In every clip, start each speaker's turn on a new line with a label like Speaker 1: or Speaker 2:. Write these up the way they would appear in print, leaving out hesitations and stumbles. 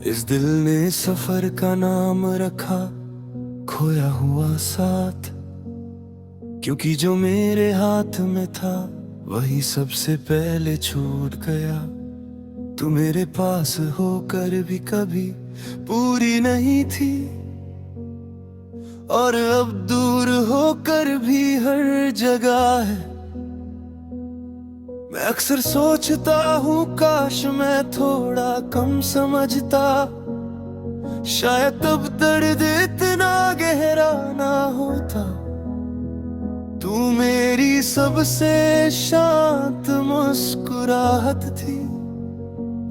Speaker 1: इस दिल ने सफर का नाम रखा खोया हुआ साथ, क्योंकि जो मेरे हाथ में था वही सबसे पहले छूट गया। तू मेरे पास होकर भी कभी पूरी नहीं थी, और अब दूर होकर भी हर जगह है। मैं अक्सर सोचता हूँ काश मैं थोड़ा कम समझता, शायद तब दर्द इतना गहरा ना होता। तू मेरी सबसे शांत मुस्कुराहट थी,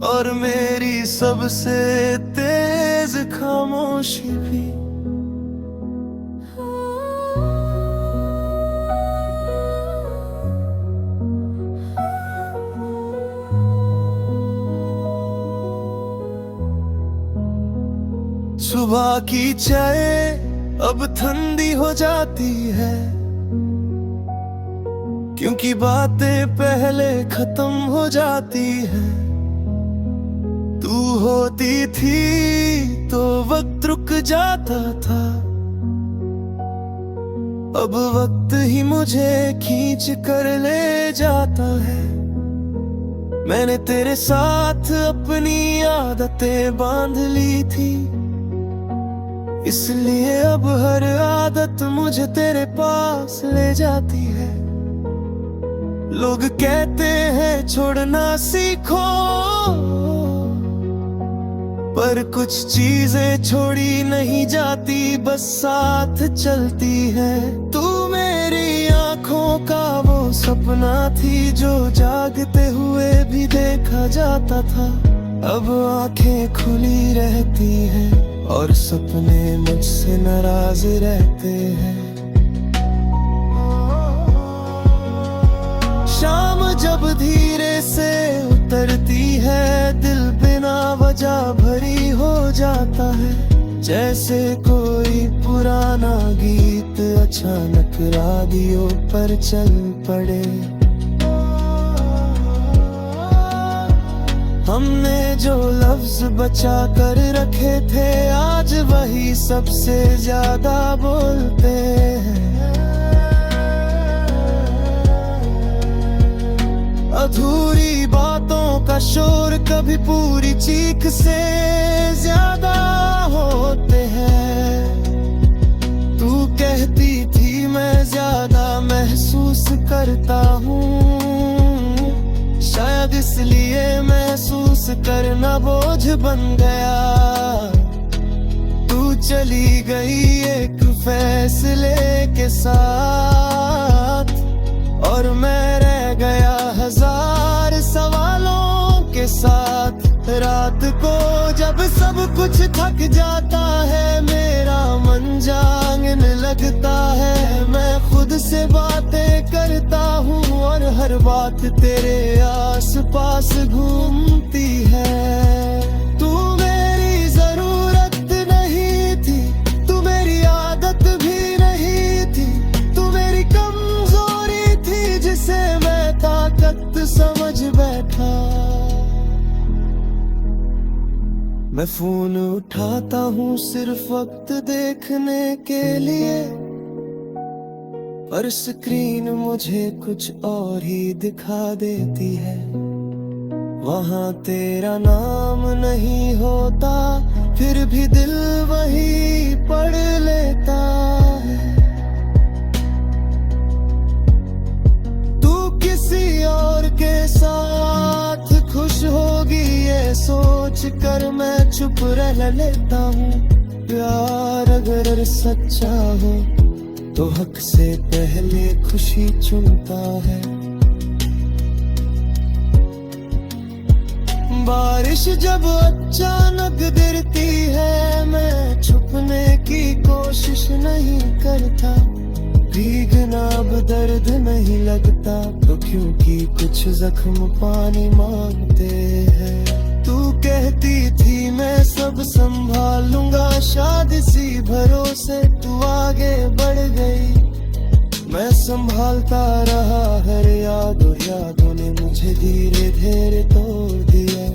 Speaker 1: और मेरी सबसे तेज खामोशी भी। सुबह की चाय अब ठंडी हो जाती है, क्योंकि बातें पहले खत्म हो जाती है। तू होती थी तो वक्त रुक जाता था, अब वक्त ही मुझे खींच कर ले जाता है। मैंने तेरे साथ अपनी आदतें बांध ली थी, इसलिए अब हर आदत मुझे तेरे पास ले जाती है। लोग कहते हैं छोड़ना सीखो, पर कुछ चीजें छोड़ी नहीं जाती, बस साथ चलती है। तू मेरी आंखों का वो सपना थी, जो जागते हुए भी देखा जाता था। अब आंखें खुली रहती हैं और सपने मुझसे नाराज रहते हैं। शाम जब धीरे से उतरती है, दिल बिना वजह भरी हो जाता है। जैसे कोई पुराना गीत अचानक राडियो पर चल पड़े। हमने जो लफ्ज बचा कर रखे थे, आज वही सबसे ज्यादा बोलते हैं। अधूरी बातों का शोर कभी पूरी चीख से ज्यादा होते हैं। तू कहती थी मैं ज्यादा महसूस करता हूँ, शायद इसलिए महसूस करना बोझ बन गया। तू चली गई एक फैसले के साथ, और मैं रह गया हजार सवालों के साथ। रात को जब सब कुछ थक जाता है, मेरा मन जागने लगता है। मैं खुद से बातें करता हूँ, और हर बात तेरे आस पास घूमती है। तू मेरी जरूरत नहीं थी, तू मेरी आदत भी नहीं थी, तू मेरी कमजोरी थी जिसे मैं ताकत समझ बैठा। मैं फोन उठाता हूँ सिर्फ वक्त देखने के लिए, पर स्क्रीन मुझे कुछ और ही दिखा देती है। वहाँ तेरा नाम नहीं होता, फिर भी दिल वही पढ़ लेता है। तू किसी और के साथ खुश होगी ये सोच कर मैं चुप रह लेता हूँ। प्यार अगर सच्चा हो तो हक से पहले खुशी चुनता है। बारिश जब अचानक गिरती है, मैं छुपने की कोशिश नहीं करता। भीगना अब दर्द नहीं लगता, तो क्योंकि कुछ जख्म पानी मांगते हैं। तू कहती थी मैं सब संभाल लूंगा, शायद इसी भरोसे तू आगे बढ़ गई। मैं संभालता रहा हर याद, और यादों ने मुझे धीरे धीरे तोड़ दिया।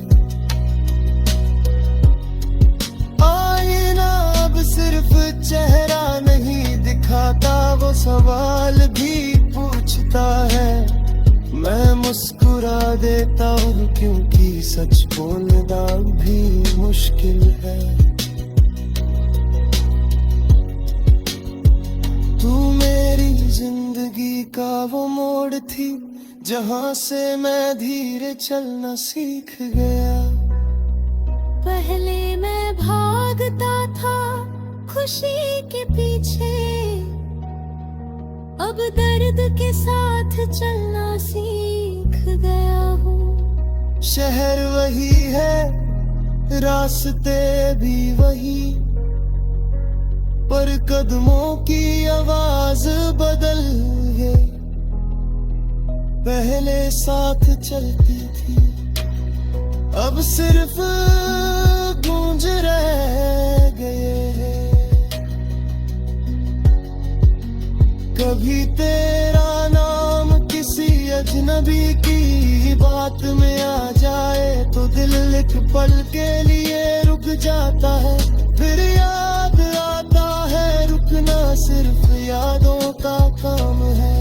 Speaker 1: चेहरा नहीं दिखाता, वो सवाल भी पूछता है। मैं मुस्कुरा देता हूँ क्योंकि सच बोलना भी मुश्किल है। तू मेरी जिंदगी का वो मोड़ थी जहाँ से मैं धीरे चलना सीख गया।
Speaker 2: पहले मैं भागता था खुशी के पीछे, अब दर्द के साथ चलना सीख गया हूँ।
Speaker 1: शहर वही है, रास्ते भी वही, पर कदमों की आवाज बदल गई। पहले साथ चलती थी, अब सिर्फ गूंज रह गए हैं। कभी तेरा नाम किसी अजनबी की बात में आ जाए तो दिल एक पल के लिए रुक जाता है। फिर याद आता है, रुकना सिर्फ यादों का काम है।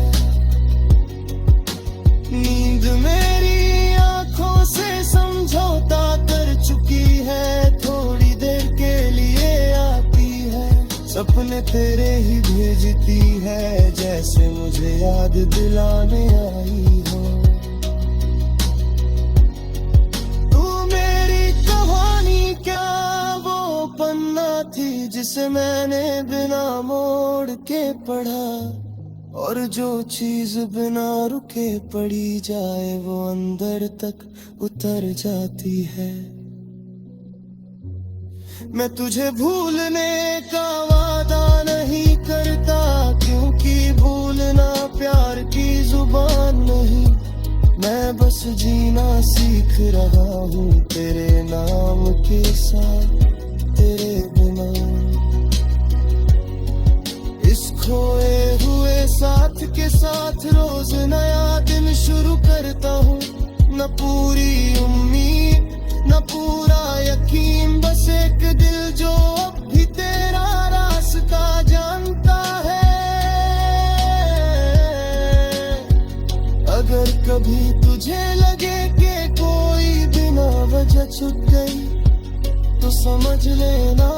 Speaker 1: नींद मेरी आंखों से समझौता कर चुकी है, थोड़ी देर के लिए आती है। सपने तेरे ही भेजती है, जैसे मुझे याद दिलाने आई हो। तू मेरी कहानी क्या वो पन्ना थी जिसे मैंने बिना मोड़ के पढ़ा, और जो चीज बिना रुके पड़ी जाए वो अंदर तक उतर जाती है। मैं तुझे भूलने का वादा नहीं करता, क्योंकि भूलना प्यार की जुबान नहीं। मैं बस जीना सीख रहा हूँ तेरे नाम के साथ, तेरे बिना। इस खोए हुए साथ के साथ रोज नया दिन शुरू करता हूँ। न पूरी उम्मीद न पूरा यकीन, बस एक दिल जो अब भी तेरा रास्ता जानता है। अगर कभी तुझे लगे कि कोई बिना वजह छूट गई तो समझ लेना